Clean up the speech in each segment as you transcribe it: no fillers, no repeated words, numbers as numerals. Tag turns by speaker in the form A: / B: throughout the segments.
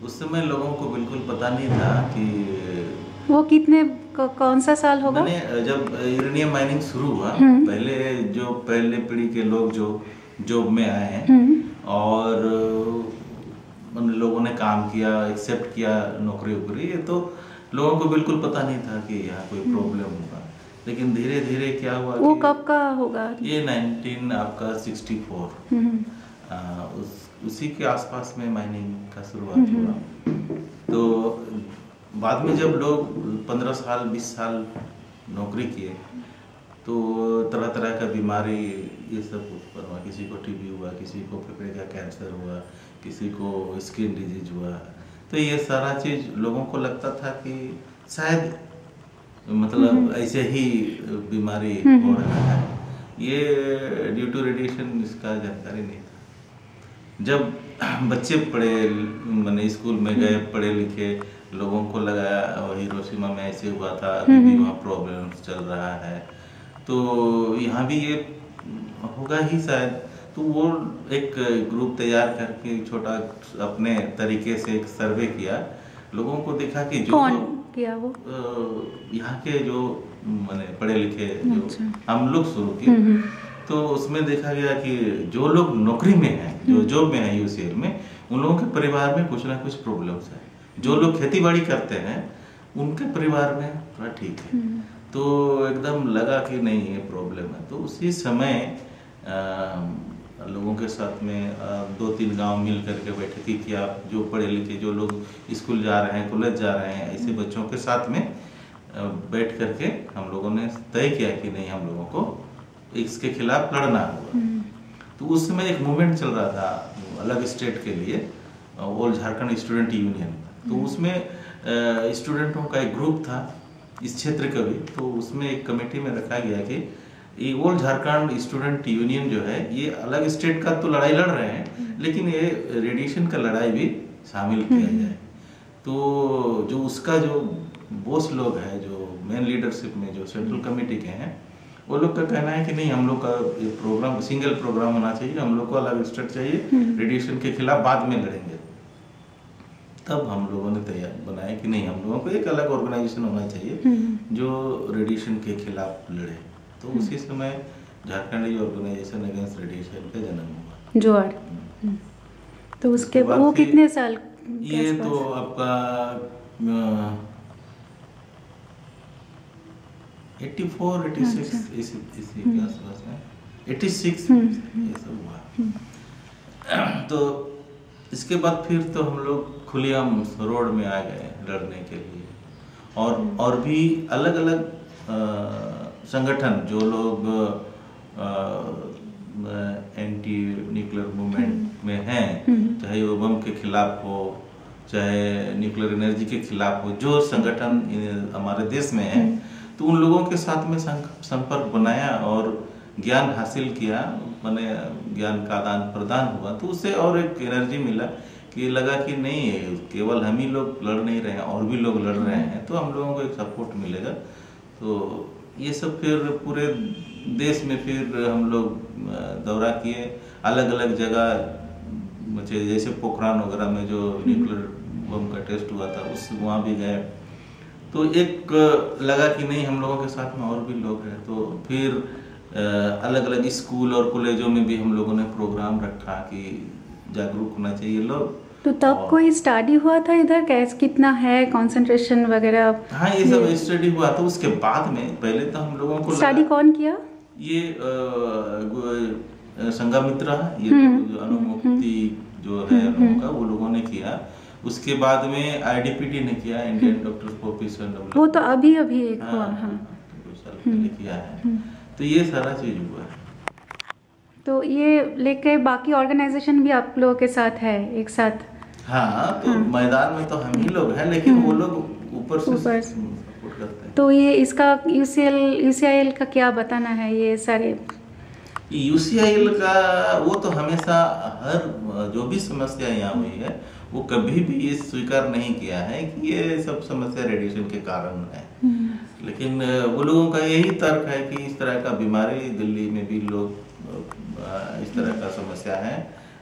A: उस समय लोगों को बिल्कुल पता नहीं था कि
B: वो कौन सा साल होगा?
A: मैंने जब यूरेनियम माइनिंग शुरू हुआ, पहले पीढ़ी के लोग जो जॉब में आए हैं और लोगों ने काम किया, एक्सेप्ट किया नौकरी वोकरी, तो लोगों को बिल्कुल पता नहीं था कि यहाँ कोई प्रॉब्लम होगा। लेकिन धीरे धीरे क्या हुआ,
B: वो कब का होगा? ये
A: 1964 उसी के आसपास में माइनिंग का शुरुआत हुआ। तो बाद में जब लोग 15 साल 20 साल नौकरी किए तो तरह तरह का बीमारी ये सब उत्पन्न हुआ। किसी को टीबी हुआ, किसी को फेफड़े का कैंसर हुआ, किसी को स्किन डिजीज हुआ। तो ये सारा चीज़ लोगों को लगता था कि शायद मतलब ऐसे ही बीमारी हो रहा है। ये ड्यू टू रेडिएशन इसका जानकारी नहीं था। जब बच्चे पढ़े, मैंने स्कूल में गए, पढ़े लिखे लोगों को लगाया हिरोशिमा में ऐसे हुआ था, अभी भी वहाँ प्रॉब्लम चल रहा है, तो यहाँ भी ये होगा ही शायद। तो वो एक ग्रुप तैयार करके छोटा अपने तरीके से एक सर्वे किया, लोगों को देखा कि जो
B: किया वो
A: यहाँ के जो मैंने पढ़े लिखे जो हम लोग शुरू किए, तो उसमें देखा गया कि जो लोग नौकरी में हैं, जो जॉब में है यूसीएल में, उन लोगों के परिवार में कुछ ना कुछ प्रॉब्लम्स है। जो लोग खेती बाड़ी करते हैं उनके परिवार में थोड़ा ठीक है। तो एकदम लगा कि नहीं ये प्रॉब्लम है। तो उसी समय लोगों के साथ में 2-3 गांव मिल करके बैठकी किया। जो पढ़े लिखे जो लोग स्कूल जा रहे हैं, कॉलेज जा रहे हैं, ऐसे बच्चों के साथ में बैठ करके हम लोगों ने तय किया कि नहीं, हम लोगों को इसके खिलाफ लड़ना होगा। तो उस समय एक मूवमेंट चल रहा था अलग स्टेट के लिए, ऑल झारखंड स्टूडेंट यूनियन। तो उसमें स्टूडेंटों का एक ग्रुप था इस क्षेत्र का भी, तो उसमें एक कमेटी में रखा गया कि ये ऑल झारखंड स्टूडेंट यूनियन जो है, ये अलग स्टेट का तो लड़ाई लड़ रहे हैं, लेकिन ये रेडिएशन का लड़ाई भी शामिल किया जाए। तो जो उसका जो बॉस लोग है, जो मेन लीडरशिप में जो सेंट्रल कमेटी के हैं, वो लोग का कहना है कि नहीं, हम लोग का ये प्रोग्राम सिंगल प्रोग्राम होना चाहिए, हम लोग को अलग स्टेट चाहिए, रेडिएशन के खिलाफ बाद में लड़ेंगे। तब हम लोगों ने तैयार बनाया कि नहीं, हम लोगों को एक अलग ऑर्गेनाइजेशन होना चाहिए जो रेडिएशन के खिलाफ लड़े। तो उसी समय झारखंड ऑर्गेनाइजेशन अगेंस्ट रेडिएशन का जन्म हुआ,
B: जोड़। तो उसके वो कितने साल?
A: ये तो आपका 84, 86 इसी के आसपास में 86 ये सब हुआ। तो इसके बाद फिर तो हम लोग खुलेआम रोड में आ गए लड़ने के लिए। और भी अलग अलग संगठन जो लोग एंटी न्यूक्लियर मूवमेंट में हैं, चाहे वो बम के खिलाफ हो, चाहे न्यूक्लियर एनर्जी के खिलाफ हो, जो संगठन हमारे देश में है, तो उन लोगों के साथ में संपर्क बनाया और ज्ञान हासिल किया, मैंने ज्ञान का आदान प्रदान हुआ। तो उससे और एक एनर्जी मिला कि लगा कि नहीं, केवल हम ही लोग लड़ नहीं रहे हैं, और भी लोग लड़ रहे हैं, तो हम लोगों को एक सपोर्ट मिलेगा। तो ये सब फिर पूरे देश में फिर हम लोग दौरा किए, अलग अलग जगह, जैसे पोखरान वगैरह में जो न्यूक्लियर बम का टेस्ट हुआ था उस वहाँ भी गए। तो एक लगा कि नहीं, हम लोगों के साथ में और भी लोग हैं। तो फिर अलग अलग स्कूल और कॉलेजों में भी हम लोगों ने प्रोग्राम रखा कि जागरूक होना चाहिए लोग।
B: तो तब कोई स्टडी हुआ था इधर, कैसे कितना है कंसंट्रेशन वगैरह?
A: हाँ, ये सब स्टडी हुआ था। उसके बाद में पहले तो हम लोगों को
B: स्टडी कौन किया?
A: ये संघमित्रा, ये अणुमुक्ति जो है लोगों का, वो लोगों ने किया। उसके बाद में आईडीपीटी ने किया, Indian doctors for piece and development,
B: वो तो अभी एक हुआ। हाँ,
A: 2 साल पहले किया है। तो ये सारा चीज हुआ है।
B: तो ये लेके बाकी ऑर्गेनाइजेशन भी आप लोगों के साथ है एक साथ?
A: हाँ, तो मैदान में तो हम ही लोग हैं, लेकिन वो लोग ऊपर से सपोर्ट करते हैं।
B: तो ये इसका यूसीआईएल का क्या बताना है? ये सारे
A: यूसीआईएल का वो तो हमेशा हर जो भी समस्या यहाँ हुई है, वो कभी भी ये स्वीकार नहीं किया है कि ये सब समस्या रेडिएशन के कारण है। लेकिन वो लोगों का यही तर्क है कि इस तरह का बीमारी दिल्ली में भी लोग इस तरह का समस्या है,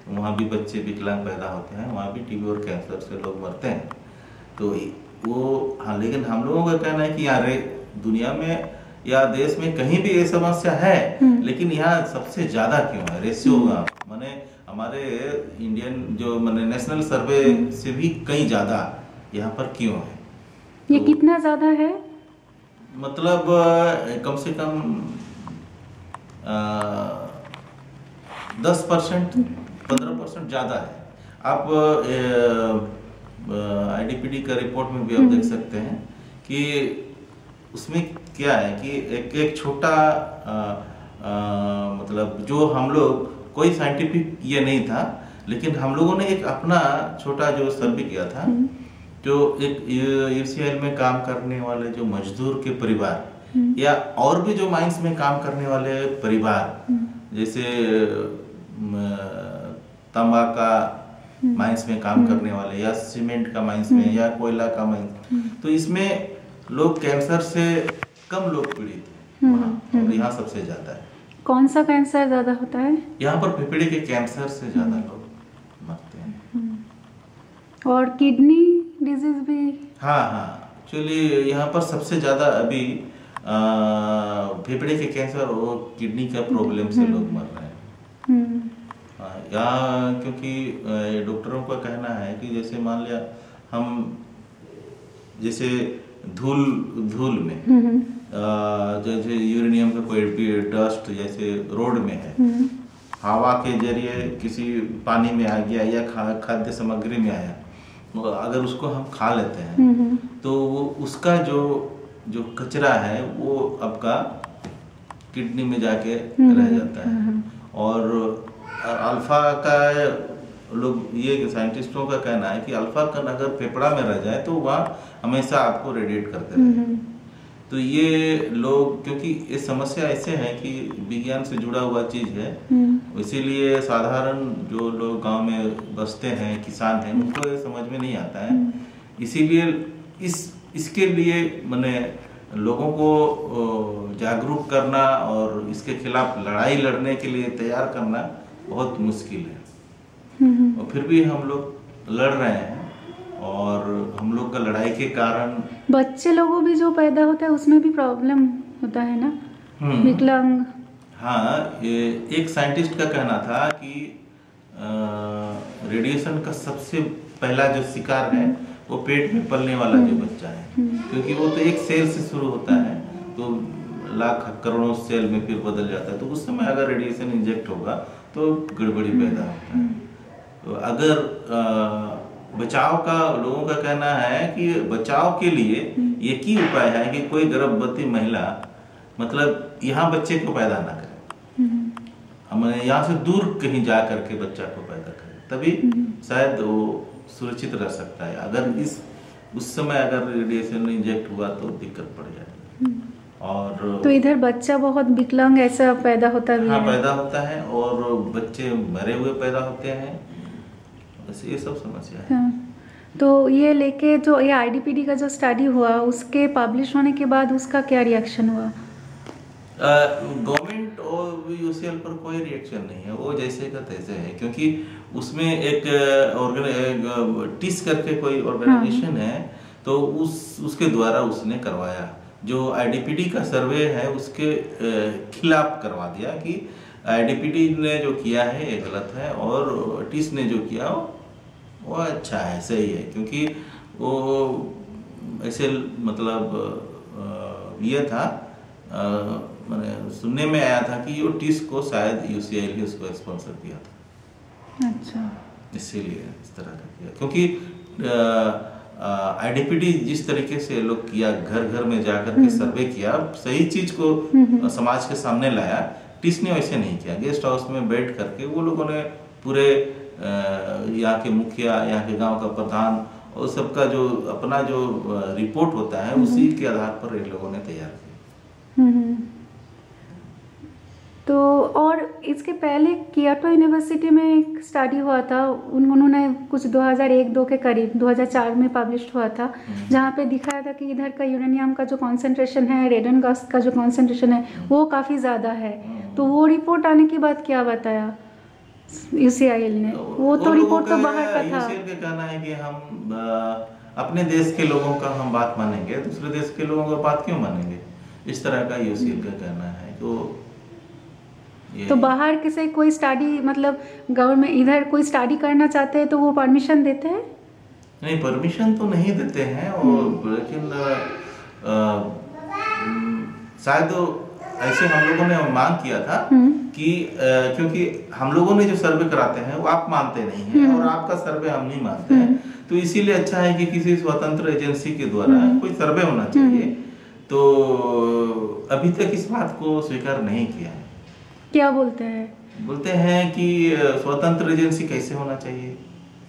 A: वहाँ भी बच्चे विकलांग पैदा होते हैं, वहाँ भी टीबी और कैंसर से लोग मरते हैं। तो वो हाँ, लेकिन हम लोगों का कहना है कि यार दुनिया में या देश में कहीं भी ये समस्या है, लेकिन यहाँ सबसे ज्यादा क्यों है? रेशियो माने हमारे इंडियन जो माने नेशनल सर्वे से भी कहीं ज्यादा यहाँ पर क्यों है?
B: ये कितना ज्यादा है?
A: मतलब कम से कम 10% 15% ज़्यादा है। आप IDPD का रिपोर्ट में भी आप देख सकते हैं कि उसमें क्या है कि एक छोटा मतलब जो हम लोग कोई साइंटिफिक ये नहीं था, लेकिन हम लोगों ने एक अपना छोटा जो सर्वे किया था, जो एक UCL में काम करने वाले जो मजदूर के परिवार या और भी जो माइंस में काम करने वाले परिवार, जैसे तांबा का माइंस में काम करने वाले या सीमेंट का माइंस में या कोयला का माइंस, तो इसमें लोग कैंसर से कम लोग पीड़ित हैं वहाँ, और यहाँ सबसे ज्यादा है।
B: कौन सा कैंसर ज्यादा होता है? यहाँ
A: पर फेफड़े के कैंसर से ज्यादा लोग मरते हैं।
B: और किडनी डिजीज भी?
A: हाँ, एक्चुअली यहाँ पर सबसे ज्यादा अभी फेफड़े के कैंसर और किडनी का प्रॉब्लम से लोग मर रहे हैं यहाँ, क्योंकि डॉक्टरों का कहना है कि जैसे मान लिया हम जैसे धूल में जैसे यूरेनियम का कोई भी डस्ट जैसे रोड में है, हवा के जरिए किसी पानी में आ गया या खाद्य सामग्री में आया, अगर उसको हम खा लेते हैं तो वो उसका जो कचरा है वो आपका किडनी में जाके रह जाता है। और अल्फा का लोग ये साइंटिस्टों का कहना है कि अल्फा कण अगर फेफड़ा में रह जाए तो वह हमेशा आपको रेडिएट करते रहे। तो ये लोग, क्योंकि ये समस्या ऐसे है कि विज्ञान से जुड़ा हुआ चीज है, इसीलिए साधारण जो लोग गांव में बसते हैं, किसान हैं, उनको ये समझ में नहीं आता है। इसीलिए इसके लिए मैंने लोगों को जागरूक करना और इसके खिलाफ लड़ाई लड़ने के लिए तैयार करना बहुत मुश्किल है, और फिर भी हम लोग लड़ रहे हैं। और हम लोग का लड़ाई के कारण
B: बच्चे लोगों भी जो पैदा होता है उसमें भी प्रॉब्लम होता है ना, विकलांग।
A: हाँ, एक साइंटिस्ट का कहना था कि रेडिएशन का सबसे पहला जो शिकार है वो पेट में पलने वाला जो बच्चा है, क्योंकि वो तो एक सेल से शुरू होता है तो लाख करोड़ों सेल में फिर बदल जाता है। तो उस समय अगर रेडिएशन इंजेक्ट होगा तो गड़बड़ी पैदा होता है। तो अगर बचाव का लोगों का कहना है कि बचाव के लिए एक ही उपाय है कि कोई गर्भवती महिला मतलब यहाँ बच्चे को पैदा ना करे, हमें यहाँ से दूर कहीं जा करके बच्चा को पैदा करे, तभी शायद वो सुरक्षित रह सकता है। अगर उस समय अगर रेडिएशन इंजेक्ट हुआ तो दिक्कत पड़ जाएगी। और
B: तो इधर बच्चा बहुत विकलांग ऐसा पैदा होता भी
A: हाँ,
B: है।
A: पैदा होता है और बच्चे मरे हुए पैदा होते हैं, बस ये सब समस्या है।
B: हाँ। तो ये लेके जो ये IDPD का जो स्टडी हुआ उसके पब्लिश होने के बाद उसका क्या रिएक्शन हुआ?
A: गवर्नमेंट और UCL पर कोई रिएक्शन नहीं है, वो जैसे का तैसे है, क्योंकि उसमें एक टिस करके कोई ऑर्गेनाइजेशन है, तो उसके द्वारा उसने करवाया। जो IDPD का सर्वे है उसके खिलाफ करवा दिया कि IDPD ने जो किया है ये गलत है और टिस ने जो किया वो अच्छा है, सही है, क्योंकि वो ऐसे मतलब ये था मैंने सुनने में आया था कि वो टिस को शायद UCL ही उसको स्पॉन्सर किया था।
B: अच्छा,
A: इसीलिए इस तरह का किया, क्योंकि IDPD जिस तरीके से लोग किया, घर घर में जाकर के सर्वे किया, सही चीज को समाज के सामने लाया, टिस ने वैसे नहीं किया। गेस्ट हाउस में बैठ करके वो लोगों ने पूरे यहाँ के मुखिया, यहाँ के गांव का प्रधान और सबका जो अपना जो रिपोर्ट होता है उसी के आधार पर इन लोगों ने तैयार किया।
B: तो और इसके पहले कियोटो यूनिवर्सिटी में एक स्टडी हुआ था, उन्होंने कुछ 2001-2 के करीब 2004 में पब्लिश हुआ था, जहाँ पे दिखाया था कि इधर का यूरेनियम का जो कॉन्सेंट्रेशन है, रेडियन गैस का जो कॉन्सेंट्रेशन है वो काफ़ी ज़्यादा है। तो वो रिपोर्ट आने के बाद क्या बताया? UCIL ने, वो तो रिपोर्ट तो बाहर का था।
A: UCL का कहना है कि हम अपने देश के लोगों का हम बात मानेंगे, दूसरे देश के लोगों का बात क्यों मानेंगे, इस तरह का UCL का कहना है। तो
B: बाहर के से कोई स्टडी, मतलब गवर्नमेंट इधर कोई स्टडी करना चाहते हैं तो वो परमिशन देते हैं?
A: नहीं, परमिशन तो नहीं देते हैं, और लेकिन शायद ऐसे हम लोगों ने मांग किया था कि क्योंकि हम लोगों ने जो सर्वे कराते हैं वो आप मानते नहीं हैं और आपका सर्वे हम नहीं मानते हैं, तो इसीलिए अच्छा है कि किसी स्वतंत्र एजेंसी के द्वारा कोई सर्वे होना चाहिए। तो अभी तक इस बात को स्वीकार नहीं किया है।
B: क्या बोलते हैं?
A: बोलते हैं कि स्वतंत्र एजेंसी कैसे होना चाहिए,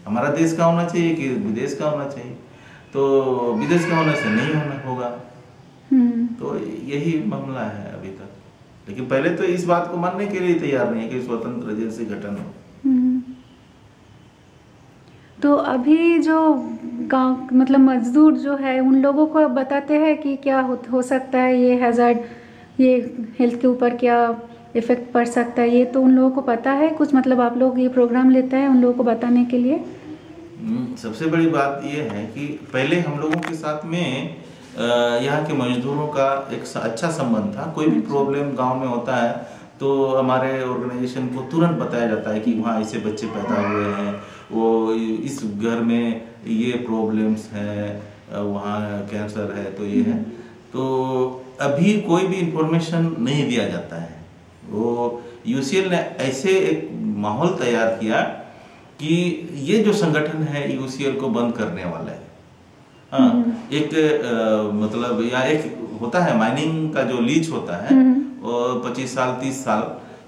A: हमारा देश का होना चाहिए कि विदेश का होना चाहिए, तो विदेश का होने से नहीं होगा। तो यही मामला है अभी तक, लेकिन पहले तो इस बात को मानने के लिए तैयार नहीं है कि स्वतंत्र एजेंसी गठन हो।
B: तो अभी जो गांव मतलब मजदूर जो है उन लोगों को अब बताते हैं कि क्या हो सकता है, ये हैज़ार्ड, ये हेल्थ के ऊपर क्या इफेक्ट पड़ सकता है, ये तो उन लोगों को पता है कुछ? मतलब आप लोग ये प्रोग्राम लेते हैं उन लोगों को बताने के लिए?
A: सबसे बड़ी बात ये है कि पहले हम लोगों के साथ में यहाँ के मजदूरों का एक अच्छा संबंध था। कोई भी प्रॉब्लम गांव में होता है तो हमारे ऑर्गेनाइजेशन को तुरंत बताया जाता है कि वहाँ ऐसे बच्चे पैदा हुए हैं, वो इस घर में ये प्रॉब्लम्स हैं, वहाँ कैंसर है, तो ये है। तो अभी कोई भी इंफॉर्मेशन नहीं दिया जाता है। वो UCL ने ऐसे एक माहौल तैयार किया कि ये जो संगठन है UCL को बंद करने वाला है। एक मतलब या एक होता है माइनिंग का जो लीज होता है, 25 साल 30 साल,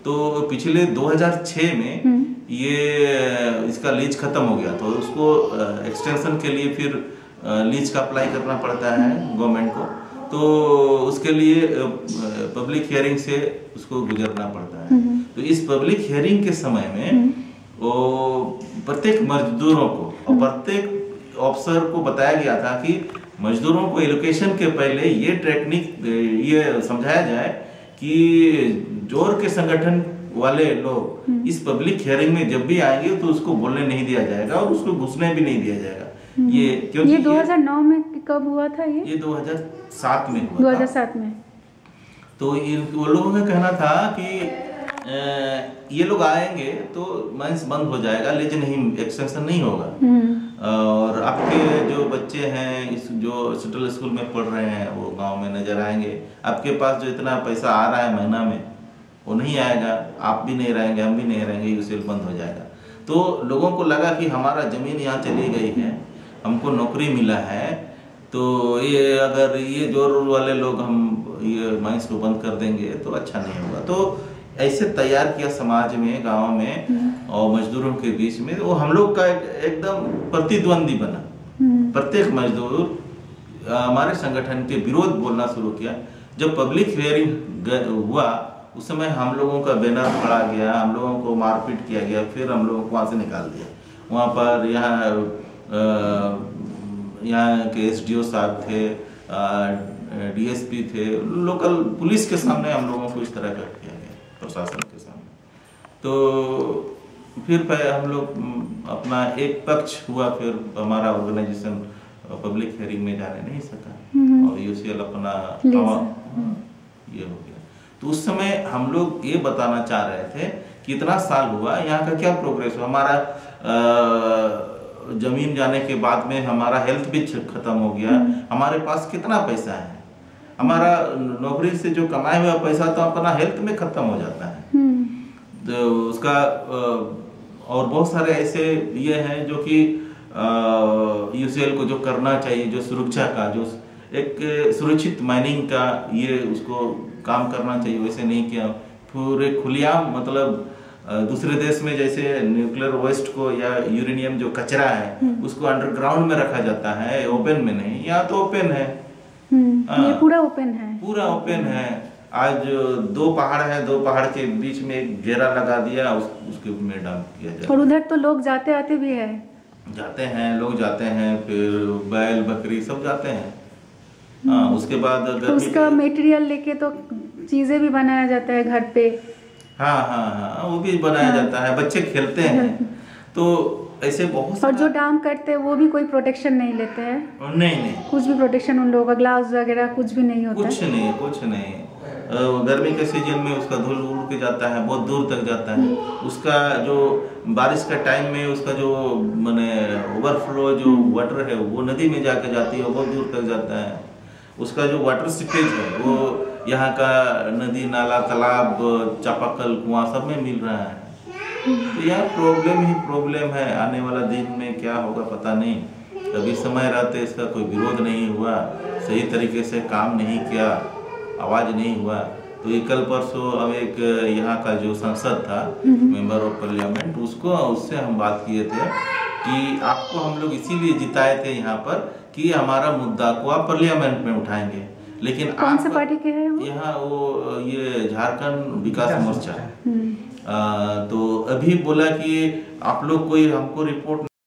A: तो पिछले 2006 में ये इसका लीज खत्म हो गया, तो उसको एक्सटेंशन के लिए फिर लीज का अप्लाई करना पड़ता है गवर्नमेंट को, तो उसके लिए पब्लिक हियरिंग से उसको गुजरना पड़ता है। तो इस पब्लिक हियरिंग के समय में वो प्रत्येक मजदूरों को और प्रत्येक ऑफिसर को बताया गया था कि मजदूरों को एलोकेशन के पहले ये टेक्निक ये समझाया जाए कि जोर के संगठन वाले लोग इस पब्लिक हियरिंग में जब भी आएंगे तो उसको बोलने नहीं दिया जाएगा और उसको घुसने भी नहीं दिया जाएगा। ये क्योंकि
B: ये 2009 में कब हुआ था? ये
A: 2007 में हुआ
B: 2007 में।
A: तो वो लोगों का कहना था कि ये लोग आएंगे तो माइंस बंद हो जाएगा, लेकिन नहीं, एक्सटेंशन नहीं होगा, और आपके जो बच्चे हैं इस जो सेंट्रल स्कूल में पढ़ रहे हैं वो गांव में नजर आएंगे, आपके पास जो इतना पैसा आ रहा है महीना में वो नहीं आएगा, आप भी नहीं रहेंगे, हम भी नहीं रहेंगे, UCL बंद हो जाएगा। तो लोगों को लगा कि हमारा जमीन यहाँ चली गई है, हमको नौकरी मिला है, तो ये अगर ये जोर वाले लोग हम ये माइंस को बंद कर देंगे तो अच्छा नहीं होगा। तो ऐसे तैयार किया समाज में, गांव में और मजदूरों के बीच में, वो हम लोग का एकदम प्रतिद्वंदी बना। प्रत्येक मजदूर हमारे संगठन के विरोध बोलना शुरू किया। जब पब्लिक हियरिंग हुआ उस समय हम लोगों का बैनर फड़ा गया, हम लोगों को मारपीट किया गया, फिर हम लोगों को वहाँ से निकाल दिया। वहाँ पर यहाँ के SDO साहब थे, DSP थे, लोकल पुलिस के सामने हम लोगों को इस तरह का किया गया, प्रशासन के सामने। तो फिर हम लोग अपना एक पक्ष हुआ, फिर हमारा ऑर्गेनाइजेशन पब्लिक हियरिंग में जाने नहीं सका और UCL अपना ये हो गया। तो उस समय हम लोग ये बताना चाह रहे थे कि इतना साल हुआ, यहाँ का क्या प्रोग्रेस हुआ, हमारा जमीन जाने के बाद में हमारा हेल्थ भी खत्म हो गया, हमारे पास कितना पैसा है, हमारा नौकरी से जो कमाया हुआ पैसा तो अपना हेल्थ में खत्म हो जाता है। तो उसका और बहुत सारे ऐसे ये हैं जो कि UCL को जो करना चाहिए, जो सुरक्षा का, जो एक सुरक्षित माइनिंग का ये उसको काम करना चाहिए, वैसे नहीं किया। पूरे खुलेआम मतलब दूसरे देश में जैसे न्यूक्लियर वेस्ट को या यूरेनियम जो कचरा है उसको अंडरग्राउंड में रखा जाता है, ओपन में नहीं। यहाँ तो ओपन है,
B: ये पूरा ओपन है,
A: पूरा ओपन है। आज 2 पहाड़ है, 2 पहाड़ के बीच में एक घेरा लगा दिया, उसके में डंप किया जाता है।
B: और उधर तो लोग जाते आते भी है,
A: जाते हैं लोग, जाते हैं, फिर बैल बकरी सब जाते हैं। उसके बाद
B: तो उसका मटेरियल लेके तो चीजें भी बनाया जाता है घर पे।
A: हाँ हाँ हाँ, वो भी बनाया जाता है, बच्चे खेलते हैं। तो ऐसे बहुत
B: और जो डाम करते हैं वो भी कोई प्रोटेक्शन नहीं लेते हैं?
A: नहीं,
B: कुछ भी प्रोटेक्शन उन लोगों का, ग्लव्स वगैरह कुछ भी नहीं होता?
A: कुछ नहीं। गर्मी के सीजन में उसका धूल उड़ के जाता है, बहुत दूर तक जाता है। उसका जो बारिश का टाइम में उसका जो माने ओवरफ्लो जो वाटर है वो नदी में जाके जाती है, बहुत दूर तक जाता है। उसका जो वाटर सीपेज है वो यहाँ का नदी नाला तालाब चापाकल कुआं सब में मिल रहा है। तो यह प्रॉब्लम ही प्रॉब्लम है। आने वाला दिन में क्या होगा पता नहीं। अभी समय रहते इसका कोई विरोध नहीं हुआ, सही तरीके से काम नहीं किया, आवाज नहीं हुआ। तो ये कल परसों अब एक यहाँ का जो सांसद था, मेंबर ऑफ पार्लियामेंट, उससे हम बात किए थे कि आपको हम लोग इसीलिए जिताए थे यहाँ पर कि हमारा मुद्दा को आप पार्लियामेंट में उठाएंगे। लेकिन
B: कौन से पार्टी के हैं वो?
A: यहाँ वो ये झारखंड विकास मोर्चा। तो अभी बोला कि आप लोग कोई हमको रिपोर्ट